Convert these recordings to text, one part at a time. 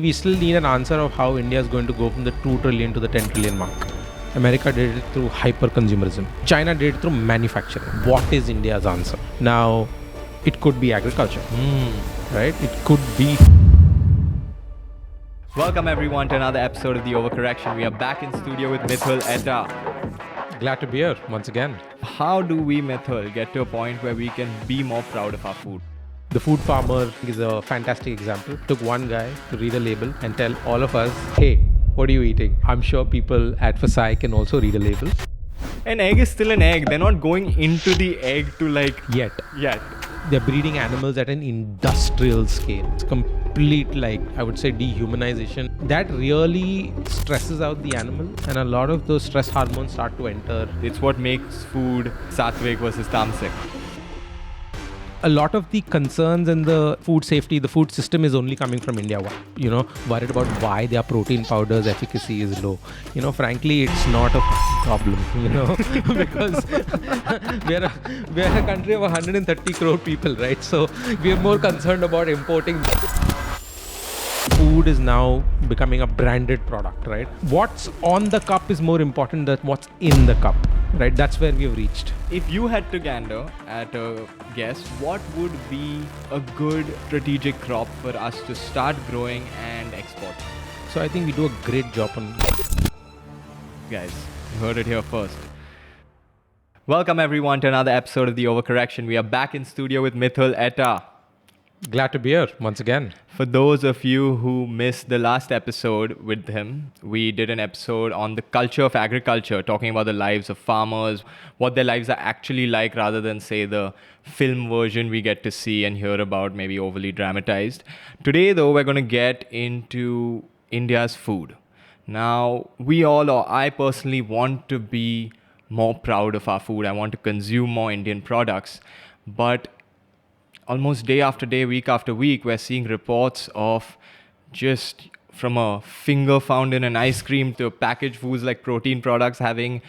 We still need an answer of how India is going to go from the 2 trillion to the 10 trillion mark. America did it through hyper-consumerism. China did it through manufacturing. What is India's answer? Now, it could be agriculture, right? It could be... Welcome everyone to another episode of the Overcorrection. We are back in studio with Mithul, Etta. Glad to be here once again. How do we, Mithul, get to a point where we can be more proud of our food? The food farmer is a fantastic example. Took one guy to read a label and tell all of us, hey, what are you eating? I'm sure people at Fasai can also read a label. An egg is still an egg. They're not going into the egg to Yet. Yet. They're breeding animals at an industrial scale. It's complete, I would say, dehumanization. That really stresses out the animal, and a lot of those stress hormones start to enter. It's what makes food sattvic versus tamasic. A lot of the concerns and the food safety, the food system is only coming from India. Worried about why their protein powder's efficacy is low. Frankly, it's not a problem, because we're a country of 130 crore people, right? So we're more concerned about importing. Food is now becoming a branded product, right? What's on the cup is more important than what's in the cup, right? That's where we've reached. If you had to gander at a guess, what would be a good strategic crop for us to start growing and export? So I think we do a great job on... Guys, you heard it here first. Welcome everyone to another episode of the Overcorrection. We are back in studio with Mithul, Etta. Glad to be here once again. For those of you who missed the last episode with him, we did an episode on the culture of agriculture, talking about the lives of farmers, what their lives are actually like rather than, say, the film version we get to see and hear about, maybe overly dramatized. Today, though, we're going to get into India's food. Now, we all, or I personally, want to be more proud of our food. I want to consume more Indian products, but almost day after day, week after week, we're seeing reports of just from a finger found in an ice cream to packaged foods like protein products having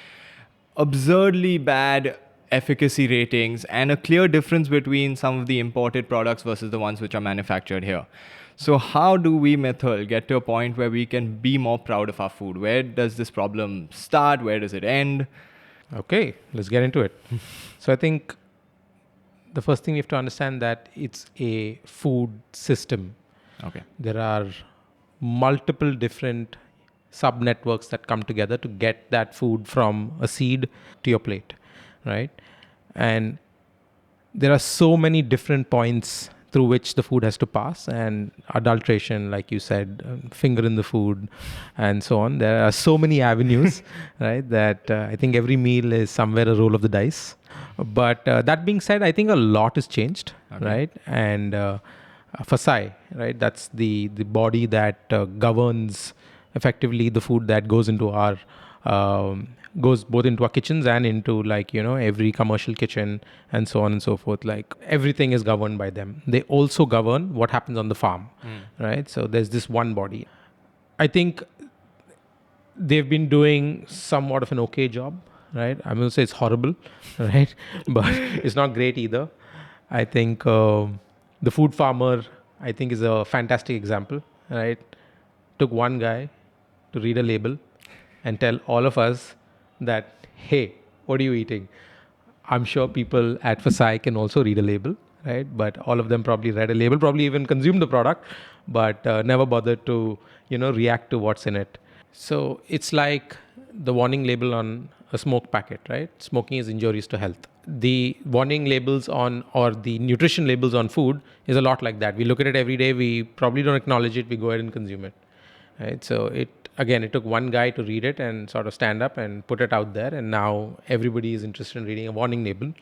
absurdly bad efficacy ratings and a clear difference between some of the imported products versus the ones which are manufactured here. So how do we, Mithul, get to a point where we can be more proud of our food? Where does this problem start? Where does it end? Okay, let's get into it. So I think the first thing we have to understand that it's a food system. Okay. There are multiple different sub-networks that come together to get that food from a seed to your plate, right? And there are so many different points through which the food has to pass, and adulteration, like you said, finger in the food, and so on. There are so many avenues, right, that I think every meal is somewhere a roll of the dice. But that being said, I think a lot has changed, right? And Fasai, right, that's the body that governs effectively the food that goes into our goes both into our kitchens and into every commercial kitchen and so on and so forth. Everything is governed by them. They also govern what happens on the farm, right? So there's this one body. I think they've been doing somewhat of an okay job, right? I'm going to say it's horrible, right? But it's not great either. I think the food farmer, I think, is a fantastic example, right? Took one guy to read a label and tell all of us that, hey, what are you eating? I'm sure people at Fasai can also read a label, right? But all of them probably read a label, probably even consumed the product, but never bothered to, react to what's in it. So it's like the warning label on a smoke packet, right? Smoking is injurious to health. The warning labels on, or the nutrition labels on food is a lot like that. We look at it every day. We probably don't acknowledge it. We go ahead and consume it, right? So it took one guy to read it and sort of stand up and put it out there. And now everybody is interested in reading a warning label.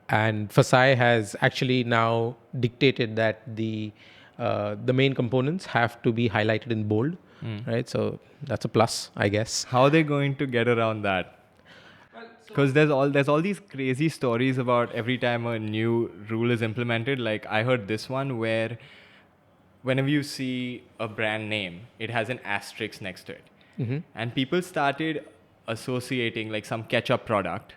And Fasai has actually now dictated that the main components have to be highlighted in bold, right? So that's a plus, I guess. How are they going to get around that? Because there's all these crazy stories about every time a new rule is implemented. Like I heard this one where whenever you see a brand name, it has an asterisk next to it. And people started associating some ketchup product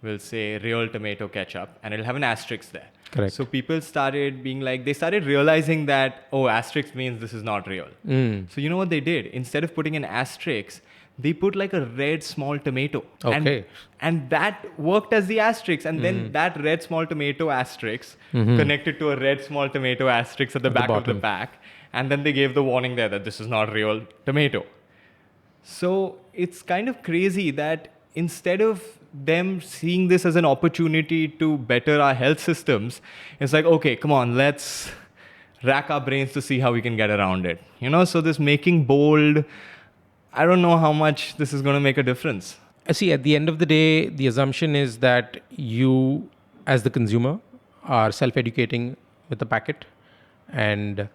will say real tomato ketchup and it'll have an asterisk there. Correct. So people started being like, they started realizing that, oh, asterisk means this is not real. So you know what they did? Instead of putting an asterisk, they put like a red small tomato. Okay. And that worked as the asterisk. And then that red small tomato asterisk connected to a red small tomato asterisk at the back of the bottom. pack. And then they gave the warning there that this is not real tomato. So it's kind of crazy that instead of them seeing this as an opportunity to better our health systems, it's like, okay, come on, let's rack our brains to see how we can get around it. So this making bold, I don't know how much this is going to make a difference. See, at the end of the day, the assumption is that you, as the consumer, are self-educating with the packet and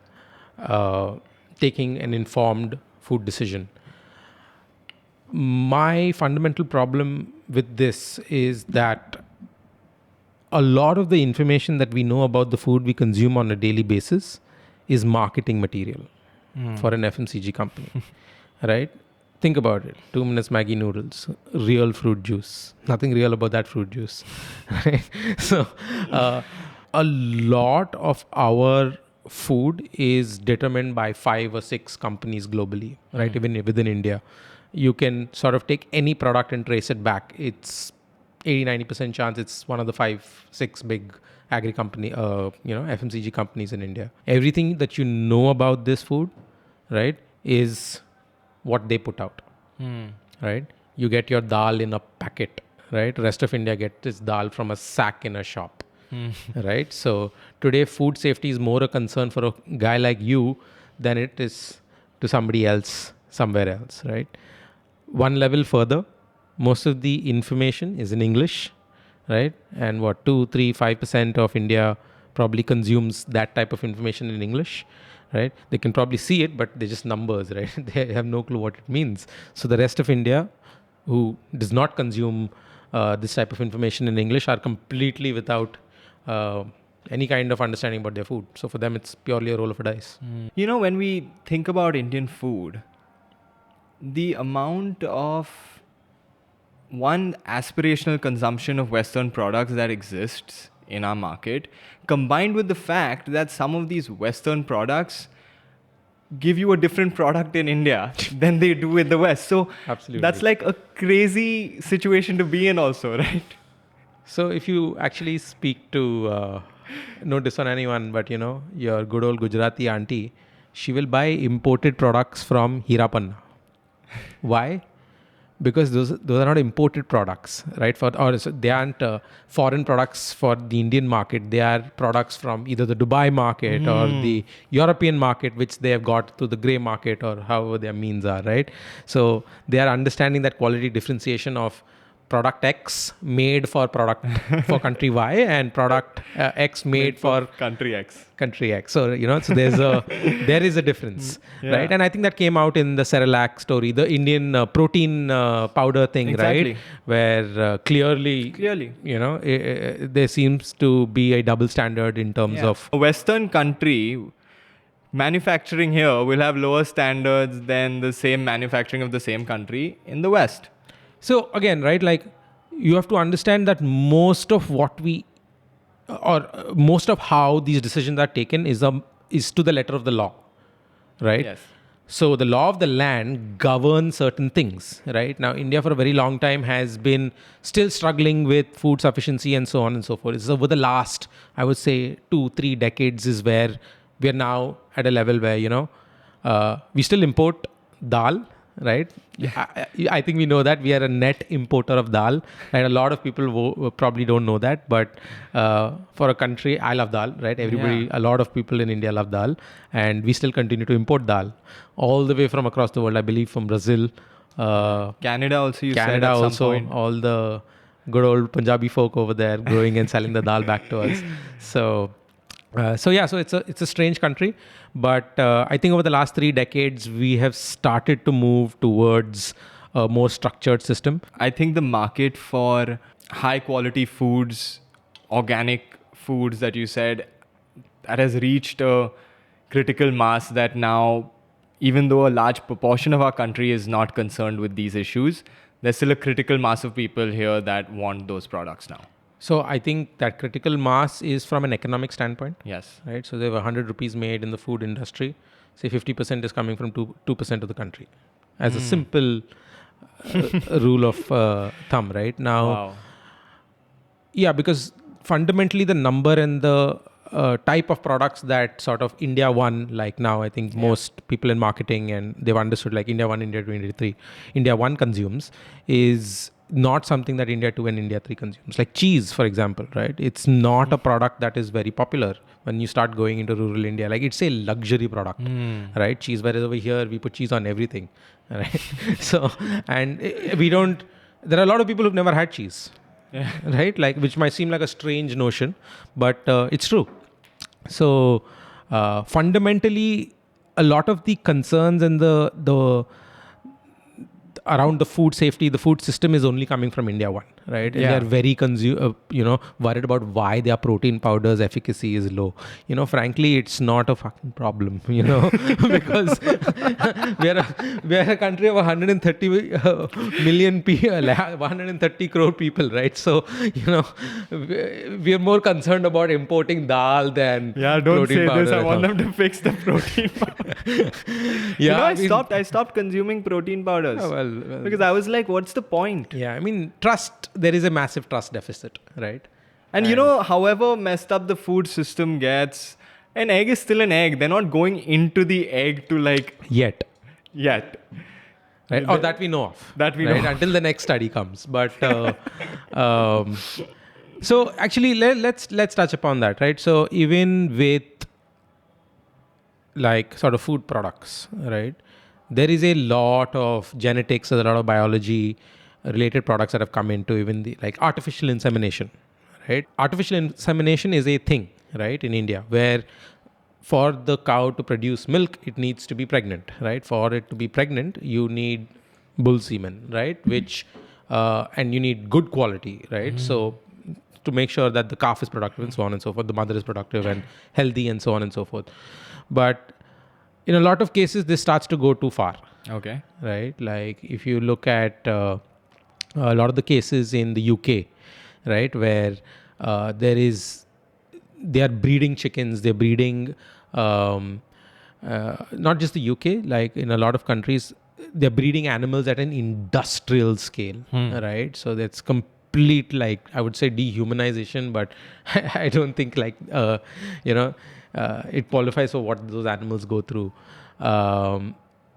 taking an informed food decision. My fundamental problem with this is that a lot of the information that we know about the food we consume on a daily basis is marketing material for an FMCG company, right? Think about it. 2 minutes Maggi noodles, real fruit juice. Nothing real about that fruit juice. Right? So, a lot of our food is determined by 5 or 6 companies globally, right? Even within India. You can sort of take any product and trace it back. It's 80-90% chance it's one of the 5-6 big agri company, FMCG companies in India. Everything that you know about this food, right, is what they put out, right? You get your dal in a packet, right? Rest of India gets its dal from a sack in a shop, right? So today, food safety is more a concern for a guy like you than it is to somebody else somewhere else, right? One level further, most of the information is in English, right? And 2-5% of India probably consumes that type of information in English, right? They can probably see it, but they're just numbers, right? They have no clue what it means. So the rest of India, who does not consume this type of information in English, are completely without any kind of understanding about their food. So for them, it's purely a roll of a dice. When we think about Indian food, the amount of aspirational consumption of Western products that exists in our market, combined with the fact that some of these Western products give you a different product in India than they do in the West. So Absolutely. That's like a crazy situation to be in also, right? So if you actually speak to, no diss on anyone, but your good old Gujarati auntie, she will buy imported products from Hirapanna. Why? Because those are not imported products, right? They aren't foreign products for the Indian market. They are products from either the Dubai market or the European market, which they have got through the grey market or however their means are, right? So they are understanding that quality differentiation of product X made for country Y and product X made for country X. So so there is a difference, right? And I think that came out in the Cerelac story, the Indian protein powder thing, Exactly. right? Where clearly, there seems to be a double standard in terms of a Western country. Manufacturing here will have lower standards than the same manufacturing of the same country in the West. So again, right, like you have to understand that most of most of how these decisions are taken is to the letter of the law, right? Yes. So the law of the land governs certain things, right? Now, India for a very long time has been still struggling with food sufficiency and so on and so forth. It's over the last, I would say, 2-3 decades is where we are now at a level where, we still import dal, right? I think we know that we are a net importer of dal, and a lot of people probably don't know that. But for a country, I love dal, right? A lot of people in India love dal, and we still continue to import dal all the way from across the world. I believe from Brazil, Canada also. Canada also, all the good old Punjabi folk over there growing and selling the dal back to us. So it's a strange country, but I think over the last 3 decades we have started to move towards a more structured system. I think the market for high quality foods, organic foods that you said, that has reached a critical mass that now, even though a large proportion of our country is not concerned with these issues, there's still a critical mass of people here that want those products now. So I think that critical mass is from an economic standpoint, Yes. right? So there were 100 rupees made in the food industry. Say 50% is coming from 2% of the country, as a simple rule of thumb, right? Now, Wow. yeah, because fundamentally the number and the type of products that sort of India won, like now I think most people in marketing and they've understood like India 1, India 2, India 3, India 1 consumes is not something that India 2 and India 3 consumes. Like cheese, for example, right? It's not a product that is very popular when you start going into rural India. Like it's a luxury product, right? Cheese, whereas over here we put cheese on everything, right? So, and we don't, there are a lot of people who've never had cheese. Yeah. Right, like which might seem like a strange notion, but it's true. So fundamentally a lot of the concerns and the around the food safety, the food system is only coming from India 1, right? And Yeah. they are very worried about why their protein powder's efficacy is low. Frankly, it's not a fucking problem, because we're a country of 130 million people, 130 crore people, right? So, we're more concerned about importing dal than Yeah, don't protein say powder this. I at want all. them to fix the protein powder. Yeah, I stopped consuming protein powders. Oh, well, because I was like, what's the point? yeah, I mean, trust, there is a massive trust deficit, right? And however messed up the food system gets, an egg is still an egg. They're not going into the egg to Yet, yet. right? Or that we know of. That we right? know. Until the next study comes. But so actually, let's touch upon that, right? So even with like sort of food products, right? There is a lot of genetics, there's a lot of biology related products that have come into even the like artificial insemination, right? Artificial insemination is a thing, right, in India, where for the cow to produce milk, it needs to be pregnant, right? For it to be pregnant, you need bull semen, right? Which, and you need good quality, right? So to make sure that the calf is productive and so on and so forth, the mother is productive and healthy and so on and so forth. But in a lot of cases, this starts to go too far, Okay. right? Like if you look at a lot of the cases in the UK, right, where they are breeding chickens, they're breeding, not just the UK, like in a lot of countries, they're breeding animals at an industrial scale, right? So that's complete, like, I would say dehumanization, but I don't think like, it qualifies for what those animals go through.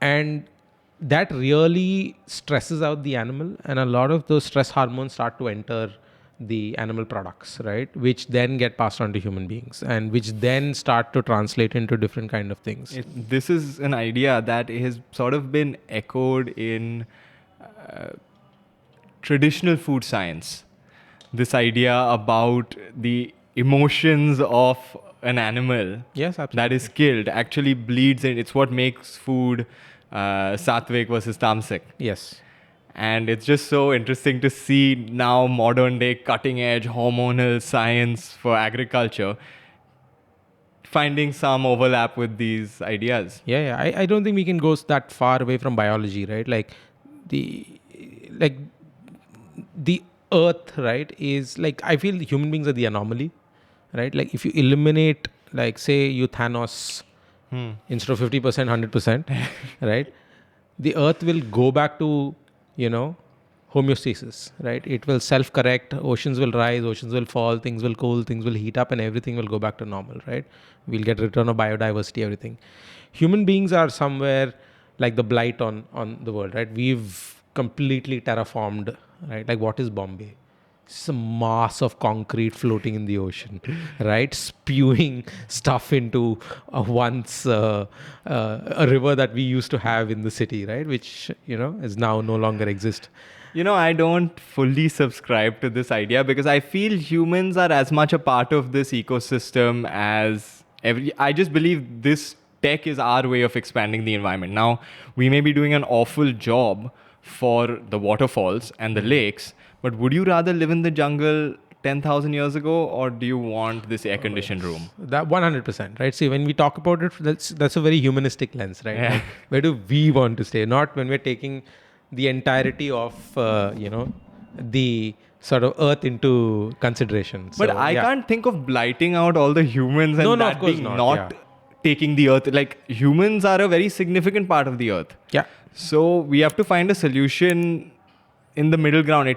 And that really stresses out the animal, and a lot of those stress hormones start to enter the animal products, right, which then get passed on to human beings and which then start to translate into different kind of things. This is an idea that has sort of been echoed in traditional food science. This idea about the emotions of an animal Yes, absolutely. that is killed actually bleeds in. It's what makes food sattvic versus tamasic. Yes. And it's just so interesting to see now modern day cutting edge hormonal science for agriculture finding some overlap with these ideas. Yeah. I don't think we can go that far away from biology, right? Like the earth, right, is like, I feel human beings are the anomaly, right? Like if you eliminate, like say you Thanos instead of 50%, 100%, right? The earth will go back to, homeostasis, right? It will self-correct, oceans will rise, oceans will fall, things will cool, things will heat up, and everything will go back to normal, right? We'll get return of biodiversity, everything. Human beings are somewhere like the blight on the world, right? We've completely terraformed, right? Like what is Bombay? It's a mass of concrete floating in the ocean, right? Spewing stuff into once a river that we used to have in the city, right? Which, is now no longer exist. I don't fully subscribe to this idea because I feel humans are as much a part of this ecosystem as I just believe this tech is our way of expanding the environment. Now, we may be doing an awful job for the waterfalls and the lakes, but would you rather live in the jungle 10,000 years ago, or do you want this air-conditioned room? That 100%, right? See, when we talk about it, that's a very humanistic lens, right? Yeah. Like, where do we want to stay? Not when we're taking the entirety of, the sort of Earth into consideration. But So, I yeah. can't think of blighting out all the humans and No, of that course being not, not yeah. taking the earth. Like, humans are a very significant part of the earth. Yeah. So we have to find a solution in the middle ground.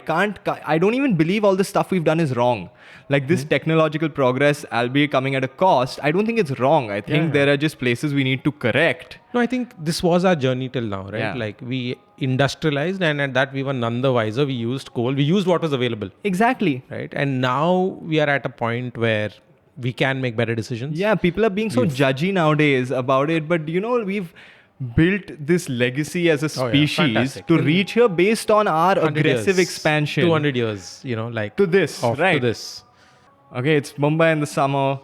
I don't even believe all the stuff we've done is wrong. Like this technological progress, albeit coming at a cost, I don't think it's wrong. I think Yeah. there are just places we need to correct. No, I think this was our journey till now, right? Yeah. Like we industrialized, and at that we were none the wiser. We used coal. We used what was available, Exactly. right? And now we are at a point where we can make better decisions. Yeah, people are being so judgy nowadays about it, but we've built this legacy as a Oh, yeah. species Fantastic. to reach here based on our 100 aggressive years, expansion. 200 years, like To this, off right. to this. Okay, it's Mumbai in the summer.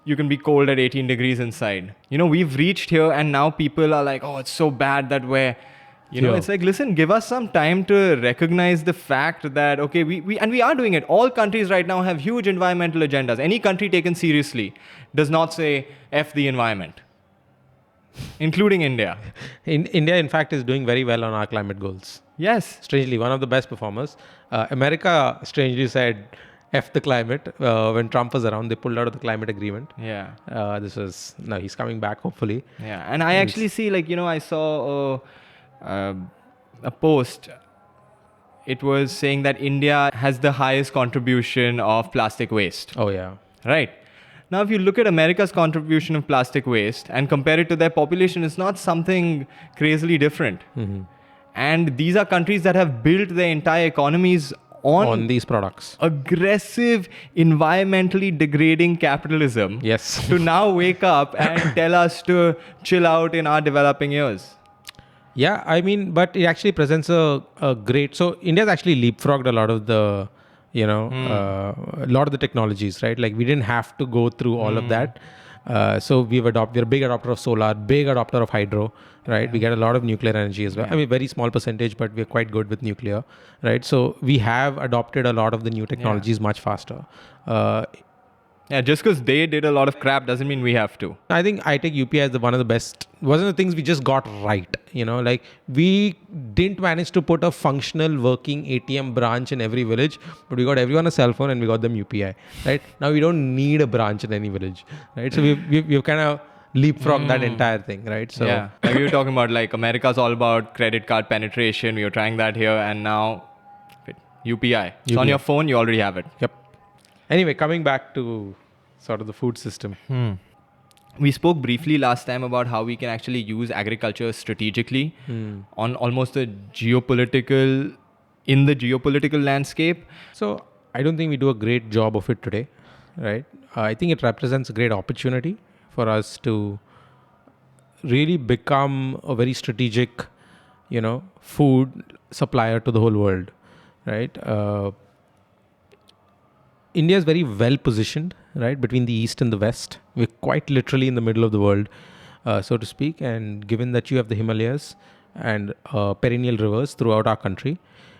You can be cold at 18 degrees inside. We've reached here and now people are like, oh, it's so bad that we're, Yeah. it's like, listen, give us some time to recognize the fact that, okay, we are doing it. All countries right now have huge environmental agendas. Any country taken seriously does not say F the environment, including India. India, in fact, is doing very well on our climate goals. Yes. Strangely, one of the best performers. America, strangely, said F the climate. When Trump was around, they pulled out of the climate agreement. Yeah. Now he's coming back, hopefully. Yeah. And I actually see, I saw a post. It was saying that India has the highest contribution of plastic waste. Oh, yeah. Right. Now, if you look at America's contribution of plastic waste and compare it to their population, it's not something crazily different. Mm-hmm. And these are countries that have built their entire economies on these products. aggressive, environmentally degrading capitalism. Yes. To now wake up and tell us to chill out in our developing years. Yeah, I mean, but it actually presents a great. So India's actually leapfrogged a lot of the, a lot of the technologies, right? Like we didn't have to go through all of that. So we're a big adopter of solar, big adopter of hydro, right? We get a lot of nuclear energy as well. I mean, very small percentage, but we're quite good with nuclear, right? So we have adopted a lot of the new technologies much faster. Yeah, just because they did a lot of crap doesn't mean we have to. I think I take UPI as one of the best. One of the things we just got right. Like we didn't manage to put a functional working ATM branch in every village, but we got everyone a cell phone and we got them UPI. Right now, we don't need a branch in any village. Right, so we've kind of leapfrogged that entire thing. Right, so yeah, like we were talking about, like America's all about credit card penetration. We were trying that here, and now UPI. It's on your phone. You already have it. Yep. Anyway, coming back to sort of the food system. We spoke briefly last time about how we can actually use agriculture strategically on almost in the geopolitical landscape. So I don't think we do a great job of it today, right? I think it represents a great opportunity for us to really become a very strategic, food supplier to the whole world, right? India is very well positioned, right, between the East and the West. We're quite literally in the middle of the world, so to speak. And given that you have the Himalayas and perennial rivers throughout our country,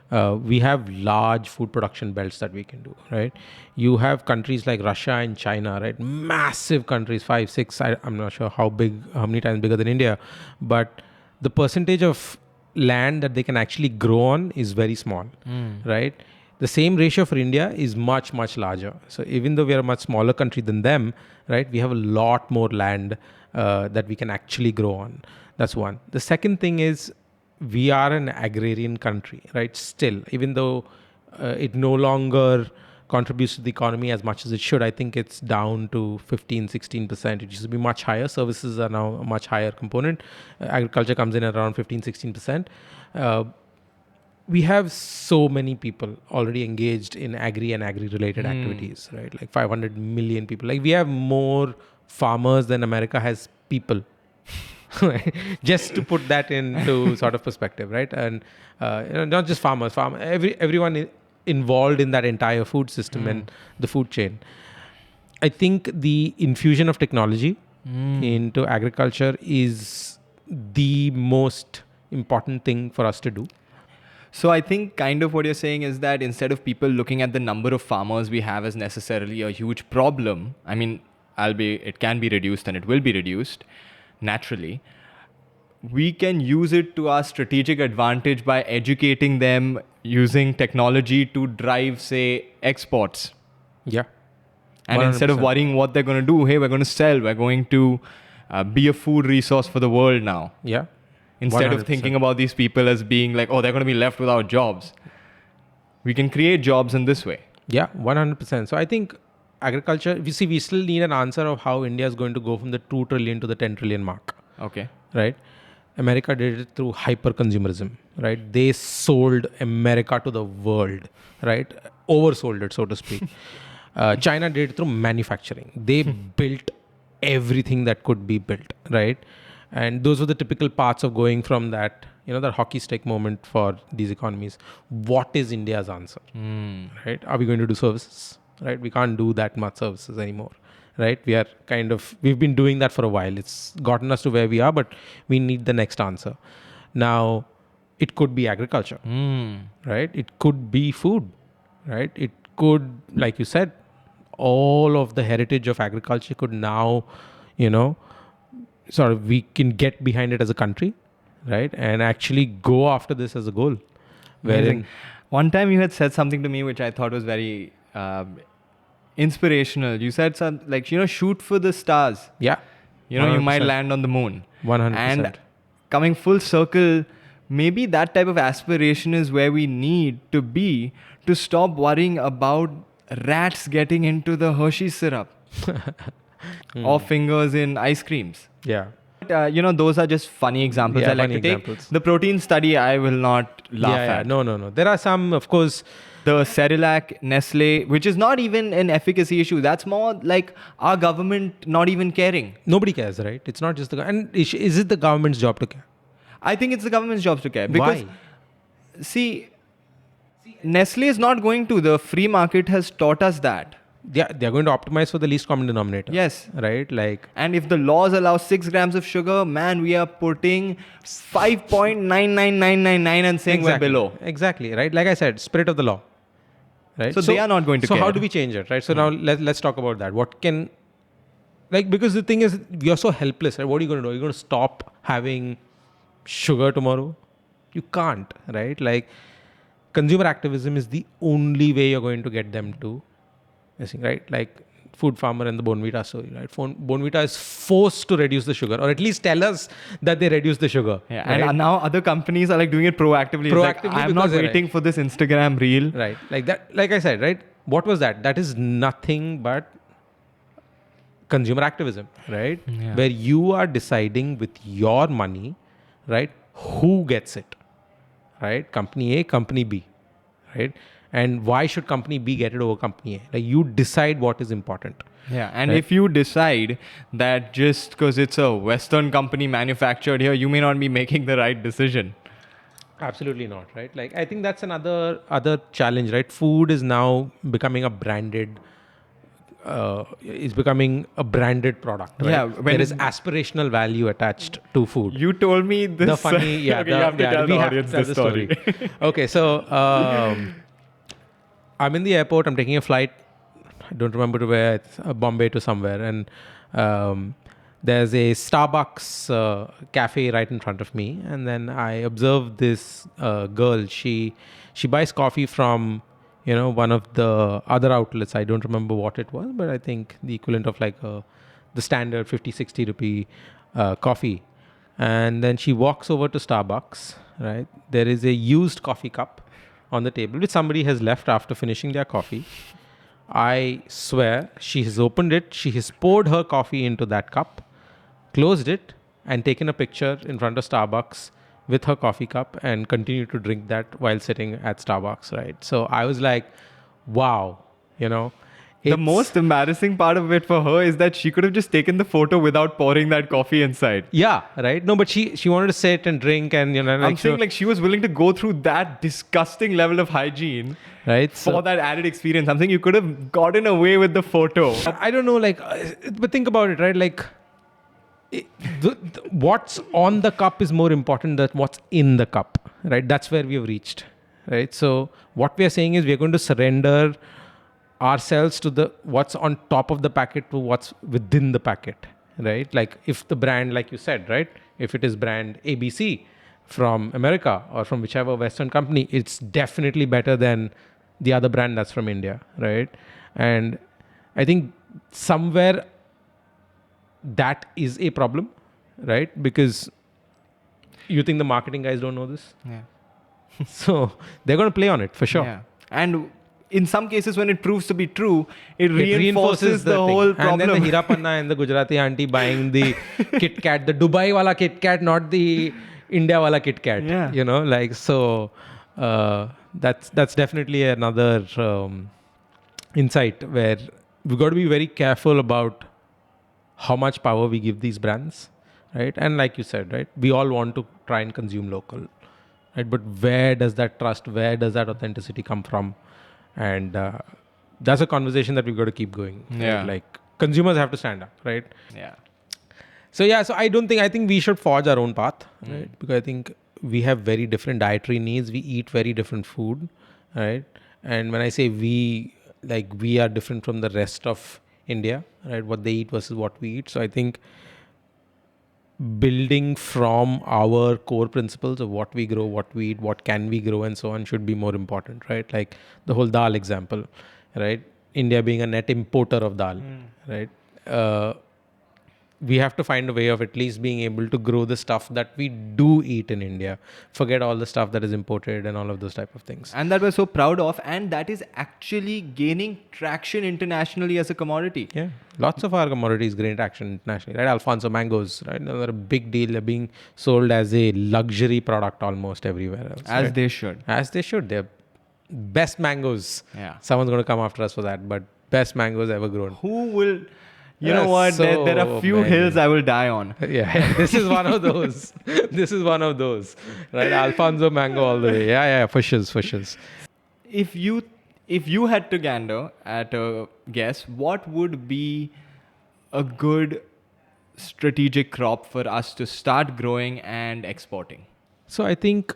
we have large food production belts that we can do, right? You have countries like Russia and China, right? Massive countries, 5, 6. I'm not sure how many times bigger than India, but the percentage of land that they can actually grow on is very small, right? The same ratio for India is much, much larger. So even though we are a much smaller country than them, right, we have a lot more land that we can actually grow on. That's one. The second thing is we are an agrarian country, right? Still, even though it no longer contributes to the economy as much as it should, I think it's down to 15, 16%. It used to be much higher. Services are now a much higher component. Agriculture comes in at around 15, 16%. We have so many people already engaged in agri and agri-related activities, right? Like 500 million people. Like we have more farmers than America has people. Just to put that into sort of perspective, right? And not just farmers, everyone involved in that entire food system and the food chain. I think the infusion of technology into agriculture is the most important thing for us to do. So I think kind of what you're saying is that instead of people looking at the number of farmers we have as necessarily a huge problem, I mean, it can be reduced and it will be reduced naturally, we can use it to our strategic advantage by educating them using technology to drive, say, exports. Yeah. And instead of 100%. worrying what they're going to do, hey, we're going to sell, we're going to be a food resource for the world now. Yeah. Instead of 100%. thinking about these people as being like, oh, they're going to be left without jobs. We can create jobs in this way. Yeah, 100%. So I think agriculture, we still need an answer of how India is going to go from the 2 trillion to the 10 trillion mark, Okay. right? America did it through hyper consumerism, right? They sold America to the world, right? Oversold it, so to speak. China did it through manufacturing. They built everything that could be built, right? And those were the typical paths of going from that, that hockey stick moment for these economies. What is India's answer, right? Are we going to do services, right? We can't do that much services anymore, right? We've been doing that for a while. It's gotten us to where we are, but we need the next answer. Now, it could be agriculture, right? It could be food, right? It could, like you said, all of the heritage of agriculture could now, sort of we can get behind it as a country, right? And actually go after this as a goal. Amazing. One time you had said something to me which I thought was very inspirational. You said something like, shoot for the stars. Yeah. You might 100%. land on the moon. 100%. And coming full circle, maybe that type of aspiration is where we need to be to stop worrying about rats getting into the Hershey syrup or fingers in ice creams. Yeah. Those are just funny examples I like funny to take. examples. The protein study, I will not laugh at. No. There are some, of course. The Cerelac, Nestle, which is not even an efficacy issue. That's more like our government not even caring. Nobody cares, right? It's not just and is it the government's job to care? I think it's the government's job to care. Because, Why? see, Nestle is not going to. The free market has taught us that. They're going to optimize for the least common denominator. Yes. Right? And if the laws allow 6 grams of sugar, man, we are putting 5.99999 and saying we're below. Exactly, right? Like I said, spirit of the law. Right? So they are not going to care. So how care. do we change it, right? So now let's talk about that. What can... because the thing is, you're so helpless, right? What are you going to do? Are you going to stop having sugar tomorrow? You can't, right? Consumer activism is the only way you're going to get them to... right? Food Pharmer and the Bonvita story, right? Bonvita is forced to reduce the sugar, or at least tell us that they reduce the sugar. Yeah, right? And now other companies are doing it proactively. I'm not waiting for this Instagram reel. Right, like that. Like I said, right? What was that? That is nothing but consumer activism, right? Yeah. Where you are deciding with your money, right? Who gets it, right? Company A, company B, right? And why should company B get it over company A? You decide what is important. Yeah, and right? if you decide that just because it's a Western company manufactured here, you may not be making the right decision. Absolutely not, right? I think that's other challenge, right? Food is now becoming a branded product, right? Yeah, there is aspirational value attached to food. You told me this. The funny, okay, you have to tell the audience this story. Okay, so I'm in the airport. I'm taking a flight. I don't remember to where. It's Bombay to somewhere, and there's a Starbucks cafe right in front of me. And then I observed this girl. She buys coffee from one of the other outlets. I don't remember what it was, but I think the equivalent of the standard 50-60 rupee coffee. And then she walks over to Starbucks, right? There is a used coffee cup on the table, which somebody has left after finishing their coffee. I swear she has opened it. She has poured her coffee into that cup, closed it, and taken a picture in front of Starbucks with her coffee cup and continued to drink that while sitting at Starbucks, right? So I was like, wow, The most embarrassing part of it for her is that she could have just taken the photo without pouring that coffee inside. Yeah, right? No, but she wanted to sit and drink and, I'm saying she was willing to go through that disgusting level of hygiene, right? For that added experience. I'm saying you could have gotten away with the photo. I don't know, but think about it, right? What's on the cup is more important than what's in the cup, right? That's where we have reached, right? So what we are saying is we are going to surrender ourselves to what's on top of the packet to what's within the packet, right? If the brand, like you said, right? If it is brand ABC from America or from whichever Western company, it's definitely better than the other brand that's from India, right? And I think somewhere that is a problem, right? Because you think the marketing guys don't know this? Yeah. So they're going to play on it for sure. Yeah. And in some cases, when it proves to be true, it It reinforces the thing. whole problem. And then the Hirapanna and the Gujarati auntie buying the Kit Kat, the Dubai wala Kit Kat, not the India wala Kit Kat. Yeah. You know, like, so that's definitely another insight where we've got to be very careful about how much power we give these brands, right? And like you said, right, we all want to try and consume local, right? But where does that trust, where does that authenticity come from? And that's a conversation that we've got to keep going. Yeah. Right? Like, consumers have to stand up, right? Yeah. So I think we should forge our own path, right? Because I think we have very different dietary needs. We eat very different food, right? And when I say we, like, we are different from the rest of India, right? What they eat versus what we eat. So I think building from our core principles of what we grow, what we eat, what can we grow, and so on should be more important, right? Like the whole dal example, right? India being a net importer of dal, right? We have to find a way of at least being able to grow the stuff that we do eat in India. Forget all the stuff that is imported and all of those type of things. And that we're so proud of, and that is actually gaining traction internationally as a commodity. Yeah, lots of our commodities gain traction internationally, right? Alfonso mangoes, right? They're a big deal. They're being sold as a luxury product almost everywhere else. As right? they should. As they should. They're best mangoes. Yeah. Someone's going to come after us for that, but best mangoes ever grown. Who will... You know what? So there are few many. hills I will die on. Yeah, this is one of those. This is one of those, right? Alfonso mango all the way. Yeah, for sure. If you had to gander at a guess, what would be a good strategic crop for us to start growing and exporting? So I think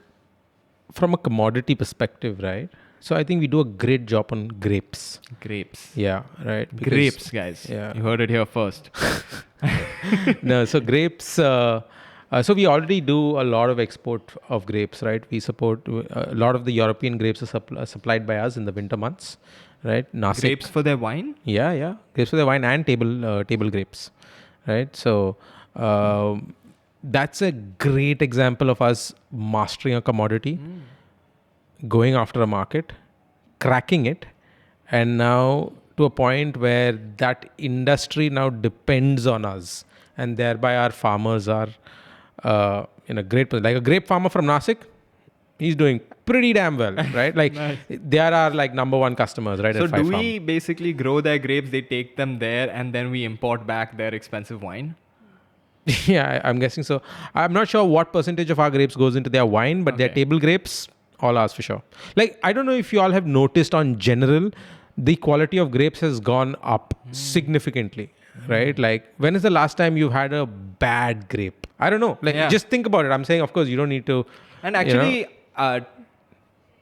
from a commodity perspective, right? So I think we do a great job on grapes. Grapes. Yeah, right. Grapes, guys. Yeah. You heard it here first. No, so grapes. So we already do a lot of export of grapes, right? We support a lot of the European grapes are supplied by us in the winter months, right? Nasik. Grapes for their wine? Yeah. Grapes for the wine and table grapes, right? So that's a great example of us mastering a commodity. Going after a market, cracking it, and now to a point where that industry now depends on us, and thereby our farmers are in a great position. Like a grape farmer from Nasik, he's doing pretty damn well, right? Like Nice. they are our like number one customers, right? So at Five do Farm. we basically grow their grapes, they take them there, and then we import back their expensive wine? Yeah, I'm guessing so. I'm not sure what percentage of our grapes goes into their wine, but their Okay. table grapes, all ours for sure. Like, I don't know if you all have noticed on general, the quality of grapes has gone up significantly, right? Like, when is the last time you had a bad grape? I don't know. Like, Yeah. just think about it. I'm saying, of course, you don't need to. And actually,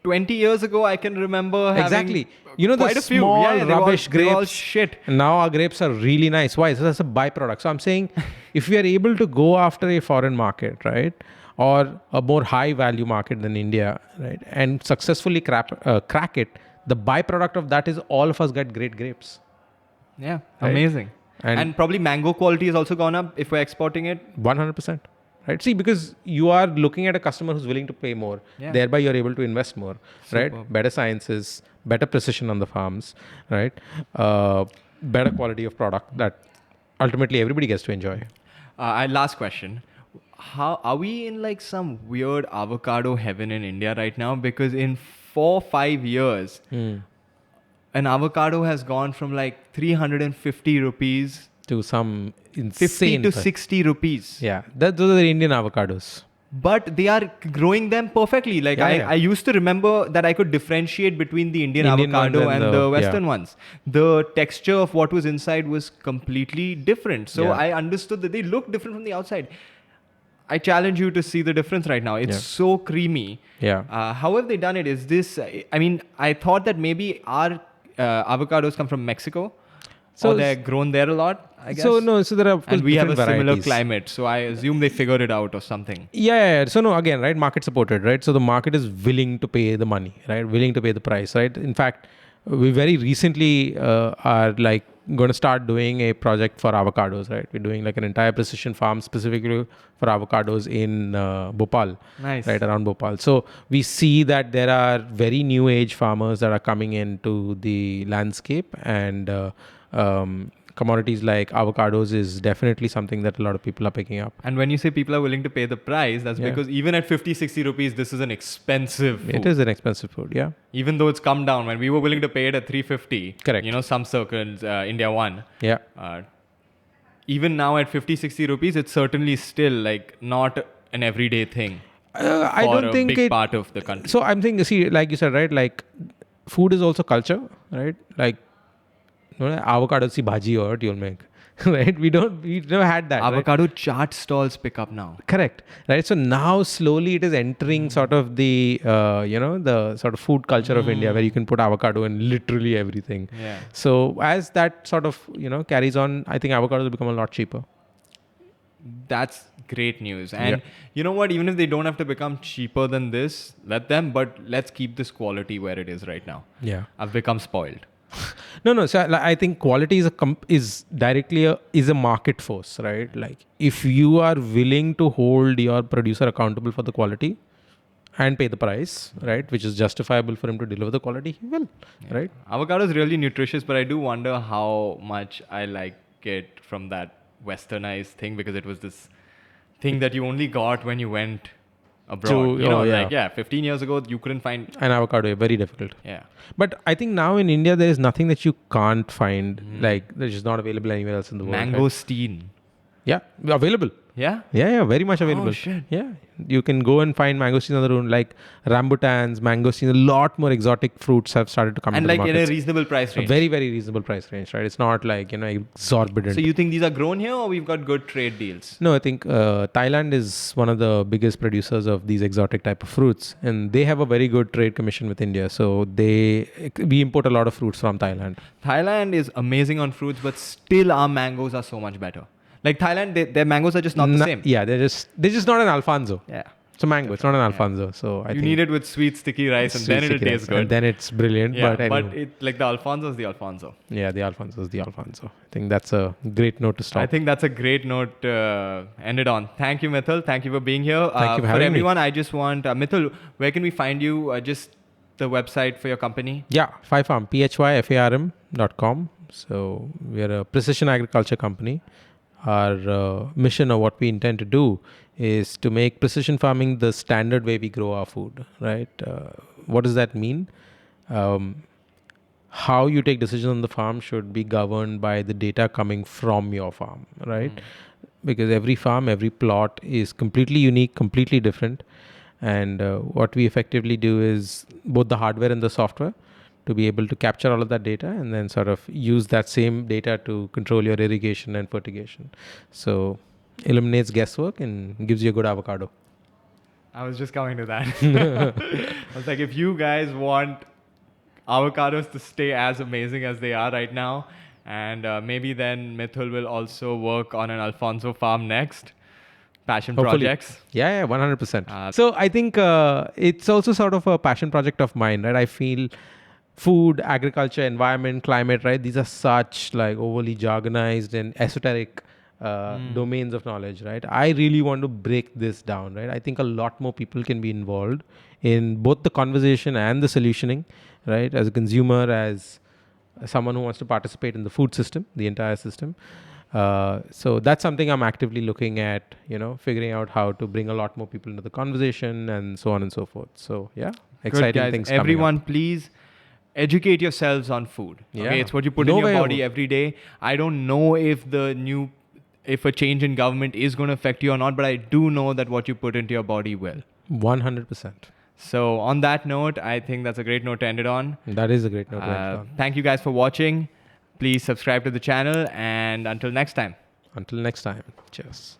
20 years ago, I can remember having Exactly. You know, the quite a few. small Yeah, they were all- rubbish they were all grapes. shit. And now our grapes are really nice. Why? So that's a byproduct. So I'm saying, if we are able to go after a foreign market, right, or a more high value market than India, right, and successfully crack it, the byproduct of that is all of us get great grapes. Yeah, Right? amazing. And- And probably mango quality has also gone up if we're exporting it. 100%. Right? See, because you are looking at a customer who's willing to pay more. Yeah. Thereby, you're able to invest more, right? Superb. Better sciences, better precision on the farms, right? Better quality of product that ultimately everybody gets to enjoy. Last question. How are we in like some weird avocado heaven in India right now? Because in 4-5 years, an avocado has gone from like 350 rupees, To some 50 insane to price. 60 rupees. Yeah, those are the Indian avocados. But they are growing them perfectly. Like Yeah. I used to remember that I could differentiate between the Indian Indian avocado ones and and the- the Western yeah. ones. The texture of what was inside was completely different. So Yeah. I understood that they look different from the outside. I challenge you to see the difference right now. It's Yeah. so creamy. Yeah. How have they done it? Is this? I mean, I thought that maybe our avocados come from Mexico, So or they're grown there a lot. I guess. So there are of course And we have a different similar varieties. climate, so I assume they figured it out or something. Yeah. So no, again, right? Market supported, right? So the market is willing to pay the money, right? Willing to pay the price, right? In fact, we very recently are like going to start doing a project for avocados, right? We're doing like an entire precision farm specifically for avocados in Bhopal, Nice. right around Bhopal. So we see that there are very new age farmers that are coming into the landscape, and commodities like avocados is definitely something that a lot of people are picking up. And when you say people are willing to pay the price, that's Yeah. because even at 50, 60 rupees, this is an expensive food. It is an expensive food, yeah. Even though it's come down, when we were willing to pay it at 350, Correct. you know, some circles, India 1, Yeah. even now at 50, 60 rupees, it's certainly still like not an everyday thing I for don't a think big it. part of the country. So I'm thinking, see, like you said, right? Like, food is also culture, right? Like, you know, avocado si bhaji or you'll make, right? We never had that. Right? Avocado chaat stalls pick up now. Correct, right? So now slowly it is entering sort of the, the sort of food culture of India, where you can put avocado in literally everything. Yeah. So as that sort of, carries on, I think avocados will become a lot cheaper. That's great news. And Yeah. you know what? Even if they don't have to become cheaper than this, let them, but let's keep this quality where it is right now. Yeah. I've become spoiled. No. So I think quality is directly a market force, right? Like, if you are willing to hold your producer accountable for the quality and pay the price, right, which is justifiable for him to deliver the quality, he will, right? Avocado is really nutritious, but I do wonder how much I like it from that westernized thing, because it was this thing that you only got when you went abroad. Yeah. 15 years ago, you couldn't find. An avocado, very difficult. Yeah. But I think now in India there is nothing that you can't find, like, that is not available anywhere else in the world. Right? Mangosteen. Yeah, available. Yeah? Yeah, very much available. Oh, shit. Yeah, you can go and find mangosteens on the road, like rambutans, mangosteens. A lot more exotic fruits have started to come And into like the in a market. reasonable price A range. very, very reasonable price range, right? It's not like, exorbitant. So you think these are grown here, or we've got good trade deals? No, I think Thailand is one of the biggest producers of these exotic type of fruits, and they have a very good trade commission with India. So we import a lot of fruits from Thailand. Thailand is amazing on fruits, but still our mangoes are so much better. Like Thailand, their mangoes are just not the same. Yeah, they're just not an Alfonso. Yeah. It's a mango. It's not an Alfonso. So I You think need it with sweet sticky rice, and sweet then it'll sticky taste rice, good. and then it's brilliant. Yeah, but but anyway. it like the Alfonso is the Alfonso. Yeah, the Alfonso is the Alfonso. I think that's a great note to stop. I think that's a great note to end it on. Thank you, Mithul. Thank you for being here. Thank you for having me. everyone, I just want Mithul, where can we find you? Just the website for your company. Yeah, Phyfarm, phyfarm.com. So we are a precision agriculture company. Our mission, or what we intend to do, is to make precision farming the standard way we grow our food, right? What does that mean? How you take decisions on the farm should be governed by the data coming from your farm, right? Because every farm, every plot is completely unique, completely different. And what we effectively do is both the hardware and the software to be able to capture all of that data, and then sort of use that same data to control your irrigation and fertigation. So eliminates guesswork and gives you a good avocado. I was just coming to that. I was like, if you guys want avocados to stay as amazing as they are right now, and maybe then Mithul will also work on an Alfonso farm next. Passion Hopefully. projects. Yeah, 100%. So I think it's also sort of a passion project of mine, right? I feel food, agriculture, environment, climate, right? These are such like overly jargonized and esoteric domains of knowledge, right? I really want to break this down, right? I think a lot more people can be involved in both the conversation and the solutioning, right? As a consumer, as someone who wants to participate in the food system, the entire system. So that's something I'm actively looking at, figuring out how to bring a lot more people into the conversation and so on and so forth. So yeah, exciting Good, guys. things coming Everyone, up. please educate yourselves on food. Yeah. Okay, it's what you put No in your way body over. every day. I don't know if a change in government is going to affect you or not, but I do know that what you put into your body will. 100%. So on that note, I think that's a great note to end it on. That is a great note to end on. Thank you guys for watching. Please subscribe to the channel, and until next time. Until next time. Cheers.